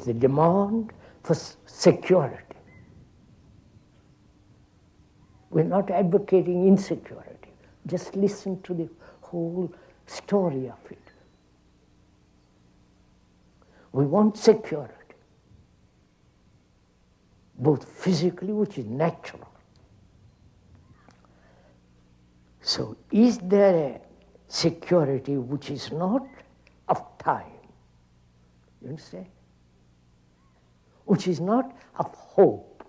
is the demand for security. We're not advocating insecurity. Just listen to the whole story of it. We want security, both physically, which is natural. So is there a security which is not of time? You understand? Which is not of hope.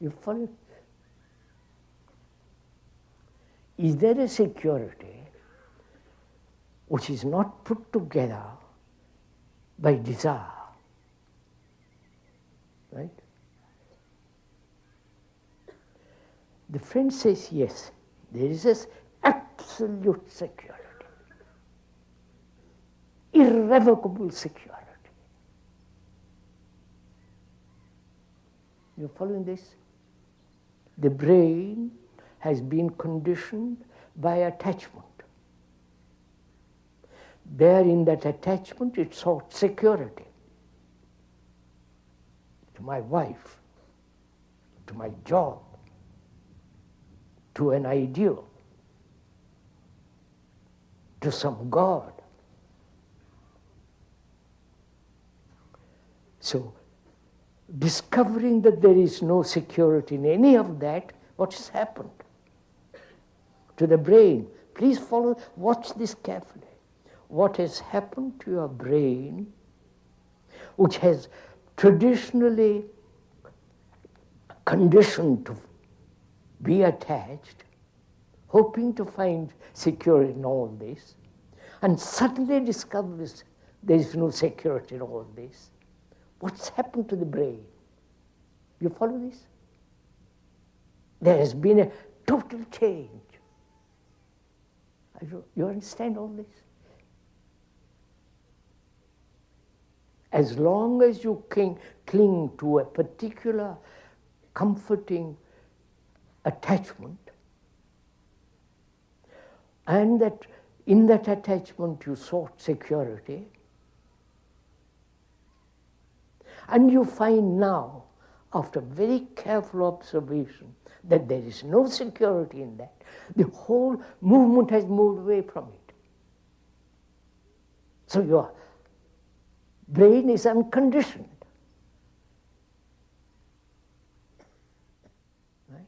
You follow? Is there a security which is not put together by desire? Right? The friend says, yes, there is this absolute security, irrevocable security. You following this? The brain has been conditioned by attachment. There in that attachment it sought security. To my wife, to my job, to an ideal, to some God. So, discovering that there is no security in any of that, what has happened to the brain? Please follow, watch this carefully. What has happened to your brain, which has traditionally conditioned to be attached, hoping to find security in all this, and suddenly discovers there is no security in all this. What's happened to the brain? You follow this? There has been a total change. You understand all this? As long as you cling to a particular comforting attachment, and that in that attachment you sought security, and you find now, after very careful observation, that there is no security in that, the whole movement has moved away from it. So your brain is unconditioned. Right?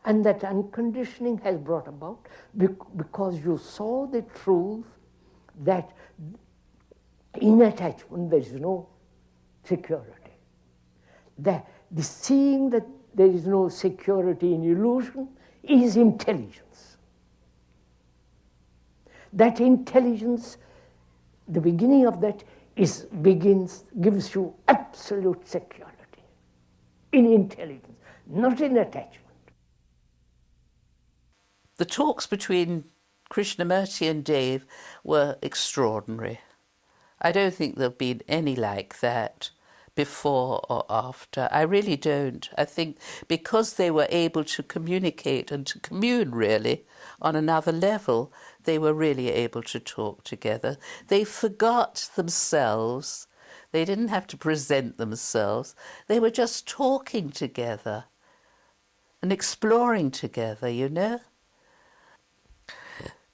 And that unconditioning has brought about because you saw the truth that in attachment there is no security. The seeing that there is no security in illusion is intelligence. That intelligence, the beginning of that gives you absolute security in intelligence, not in attachment. The talks between Krishnamurti and Dave were extraordinary. I don't think there have been any like that before or after. I really don't. I think because they were able to communicate and to commune really on another level, they were really able to talk together. They forgot themselves. They didn't have to present themselves. They were just talking together and exploring together, you know.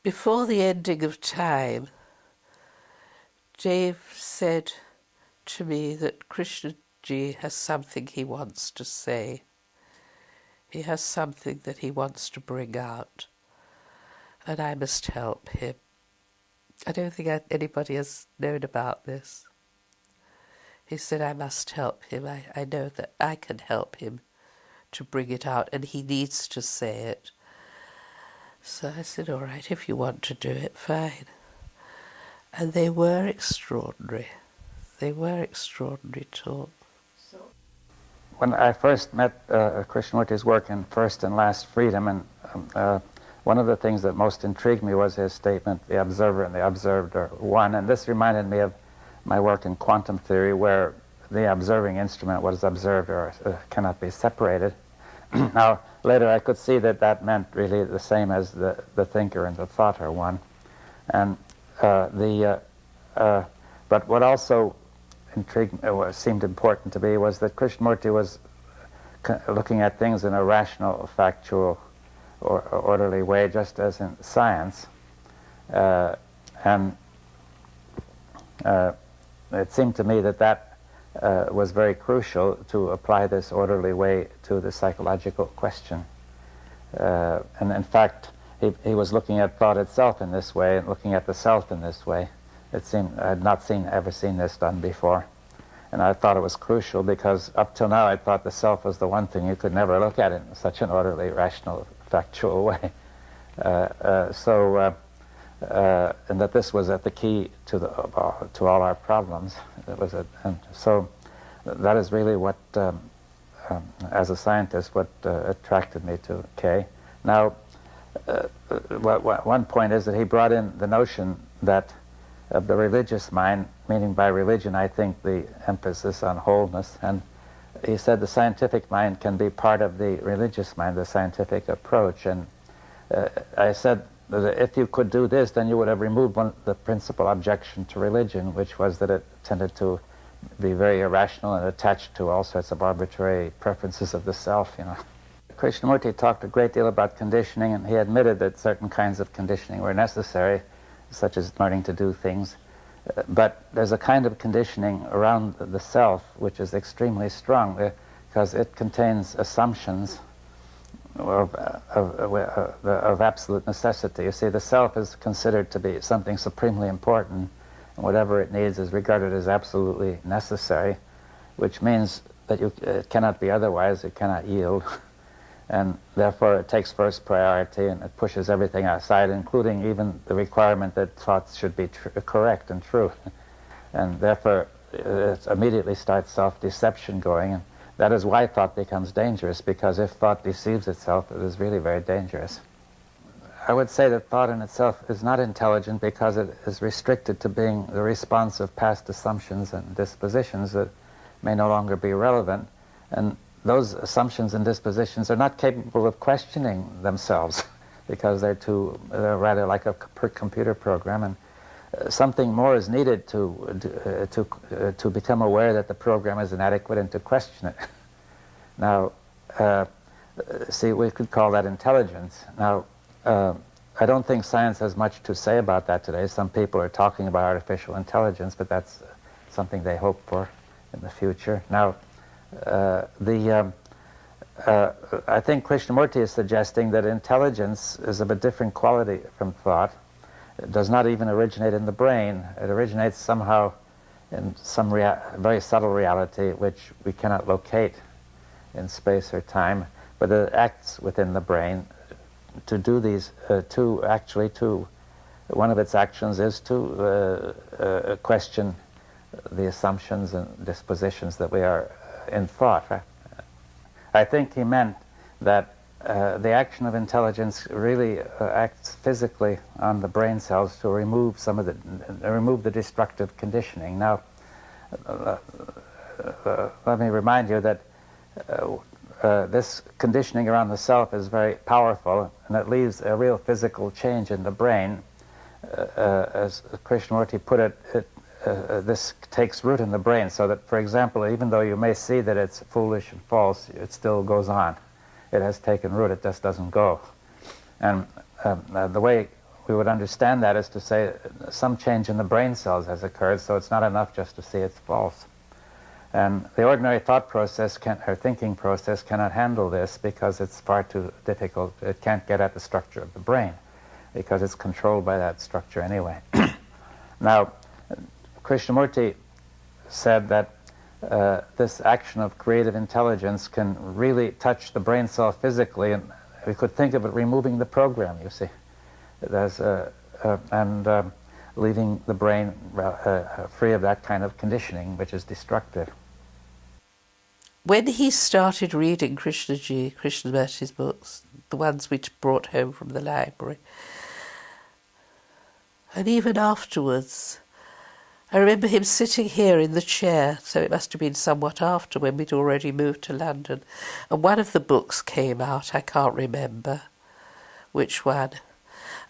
Before the ending of time, Dave said to me that Krishnaji has something he wants to say. He has something that he wants to bring out, and I must help him. I don't think anybody has known about this. He said, I must help him. I know that I can help him to bring it out, and he needs to say it. So I said, all right, if you want to do it, fine. And they were extraordinary. They were extraordinary talk. When I first met Krishnamurti's work in First and Last Freedom, and one of the things that most intrigued me was his statement, the observer and the observed are one, and this reminded me of my work in quantum theory, where the observing instrument, what is observed, cannot be separated. Now, later I could see that that meant really the same as the thinker and the thought are one. And But what also seemed important to me was that Krishnamurti was looking at things in a rational, factual, or orderly way, just as in science. And it seemed to me that that was very crucial to apply this orderly way to the psychological question. And in fact, he was looking at thought itself in this way and looking at the self in this way. It seemed I had not ever seen this done before. And I thought it was crucial because up till now I thought the self was the one thing you could never look at in such an orderly, rational, factual way. And that this was at the key to all our problems. And so that is really what, as a scientist, what attracted me to Kay. Now, one point is that he brought in the notion that of the religious mind, meaning by religion I think the emphasis on wholeness, and he said the scientific mind can be part of the religious mind, the scientific approach. And I said that if you could do this, then you would have removed the principal objection to religion, which was that it tended to be very irrational and attached to all sorts of arbitrary preferences of the self, you know. Krishnamurti talked a great deal about conditioning, and he admitted that certain kinds of conditioning were necessary, such as learning to do things. But there's a kind of conditioning around the self which is extremely strong because it contains assumptions of absolute necessity. You see, the self is considered to be something supremely important, and whatever it needs is regarded as absolutely necessary, which means that it cannot be otherwise, it cannot yield. And therefore it takes first priority and it pushes everything aside, including even the requirement that thoughts should be correct and true. And therefore it immediately starts self-deception going, and that is why thought becomes dangerous, because if thought deceives itself, it is really very dangerous. I would say that thought in itself is not intelligent because it is restricted to being the response of past assumptions and dispositions that may no longer be relevant. And those assumptions and dispositions are not capable of questioning themselves because they're rather like a computer program, and something more is needed to become aware that the program is inadequate and to question it. Now, see, we could call that intelligence. Now, I don't think science has much to say about that today. Some people are talking about artificial intelligence, but that's something they hope for in the future. Now, I think Krishnamurti is suggesting that intelligence is of a different quality from thought. It does not even originate in the brain. It originates somehow in some very subtle reality which we cannot locate in space or time, but it acts within the brain to do these one of its actions is to question the assumptions and dispositions that we are in thought. I think he meant that the action of intelligence really acts physically on the brain cells to remove remove the destructive conditioning. Now, let me remind you that this conditioning around the self is very powerful, and it leaves a real physical change in the brain. As Krishnamurti put it, this takes root in the brain, so that, for example, even though you may see that it's foolish and false, it still goes on. It has taken root, it just doesn't go. And the way we would understand that is to say some change in the brain cells has occurred, so it's not enough just to see it's false. And the ordinary thought process or thinking process cannot handle this because it's far too difficult. It can't get at the structure of the brain because it's controlled by that structure anyway. Now, Krishnamurti said that this action of creative intelligence can really touch the brain cell physically, and we could think of it removing the program, you see. And leaving the brain free of that kind of conditioning, which is destructive. When he started reading Krishnamurti's books, the ones we brought home from the library, and even afterwards, I remember him sitting here in the chair, so it must have been somewhat after when we'd already moved to London, and one of the books came out, I can't remember which one,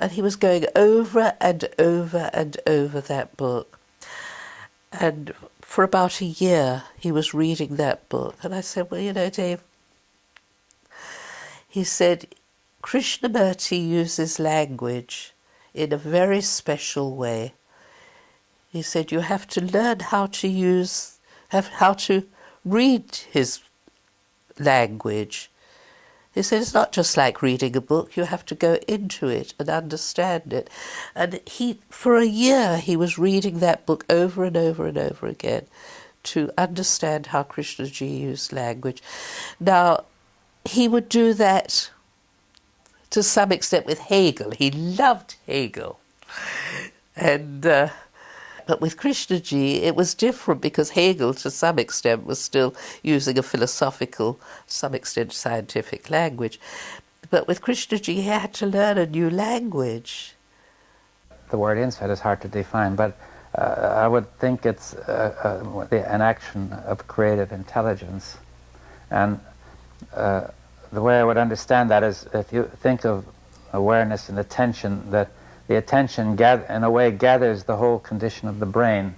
and he was going over and over and over that book. And for about a year, he was reading that book. And I said, well, you know, Dave, he said, Krishnamurti uses language in a very special way. He said, you have to learn how to read his language. He said, it's not just like reading a book, you have to go into it and understand it. And for a year, he was reading that book over and over and over again to understand how Krishnaji used language. Now, he would do that to some extent with Hegel. He loved Hegel. And but with Krishnaji, it was different because Hegel, to some extent, was still using a philosophical, some extent scientific language. But with Krishnaji, he had to learn a new language. The word insight is hard to define, but I would think it's an action of creative intelligence. And the way I would understand that is if you think of awareness and attention, that the attention, in a way, gathers the whole condition of the brain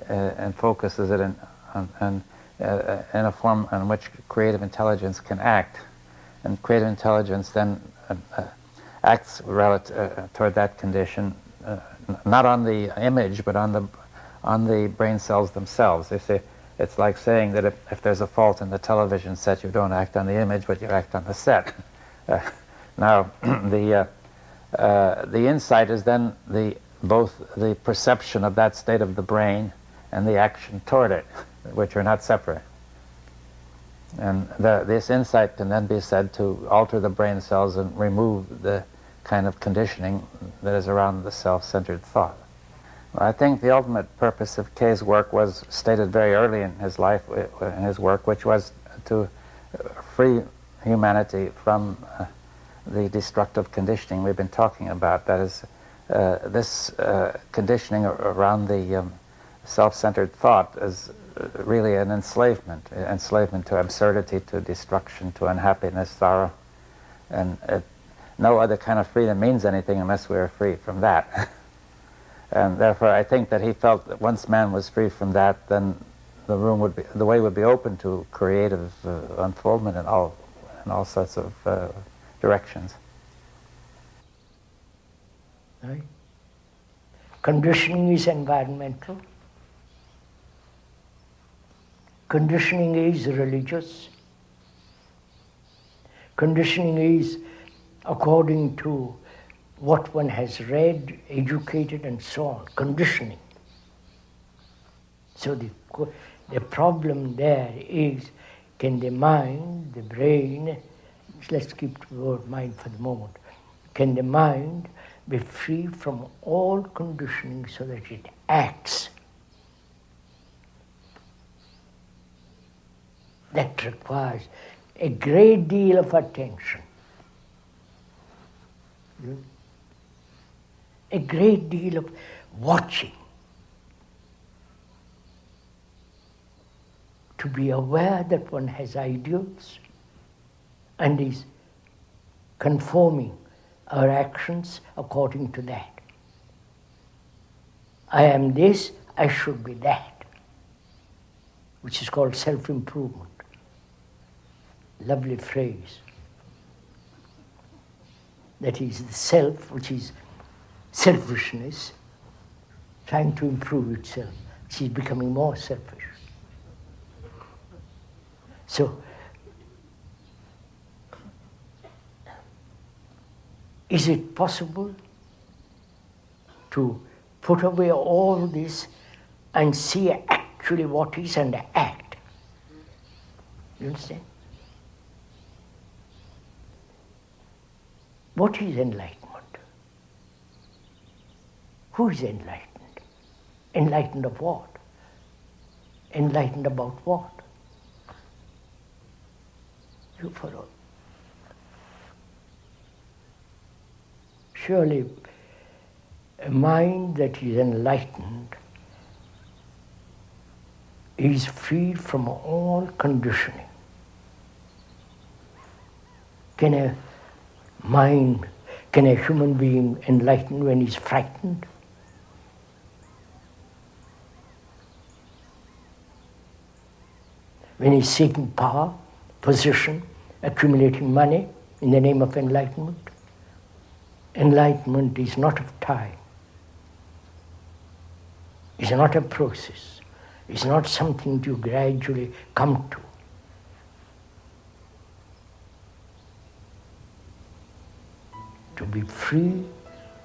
and focuses it in a form in which creative intelligence can act. And creative intelligence then acts toward that condition, not on the image, but on the brain cells themselves. It's like saying that if there's a fault in the television set, you don't act on the image, but you act on the set. Now, the insight is then both the perception of that state of the brain and the action toward it, which are not separate. And this insight can then be said to alter the brain cells and remove the kind of conditioning that is around the self-centered thought. I think the ultimate purpose of Kay's work was stated very early in his life, in his work, which was to free humanity from the destructive conditioning we've been talking about. That is, this conditioning around the self-centered thought is really an enslavement to absurdity, to destruction, to unhappiness, sorrow. And no other kind of freedom means anything unless we are free from that. And therefore I think that he felt that once man was free from that, then the way would be open to creative unfoldment in all sorts of directions. Right? Conditioning is environmental. Conditioning is religious. Conditioning is according to what one has read, educated, and so on. Conditioning. So the problem there is, can the mind, the brain, let's keep the word mind for the moment, can the mind be free from all conditioning so that it acts? That requires a great deal of attention. A great deal of watching. To be aware that one has ideals and is conforming our actions according to that. I am this, I should be that, which is called self-improvement. Lovely phrase. That is the self, which is selfishness, trying to improve itself, which is becoming more selfish. So, is it possible to put away all this and see actually what is and act? You understand? What is enlightenment? Who is enlightened? Enlightened of what? Enlightened about what? You follow? Surely a mind that is enlightened is freed from all conditioning. Can a human being enlighten when he's frightened? when he's seeking power, position, accumulating money in the name of enlightenment. Enlightenment is not of time. It's not a process. It's not something you gradually come to. To be free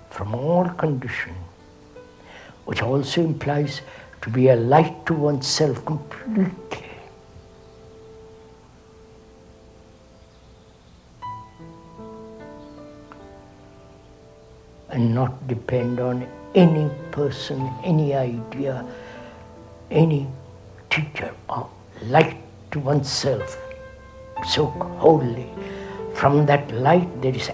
from all condition, which also implies to be a light to oneself completely. And not depend on any person, any idea, any teacher, or light to oneself, so wholly. From that light there is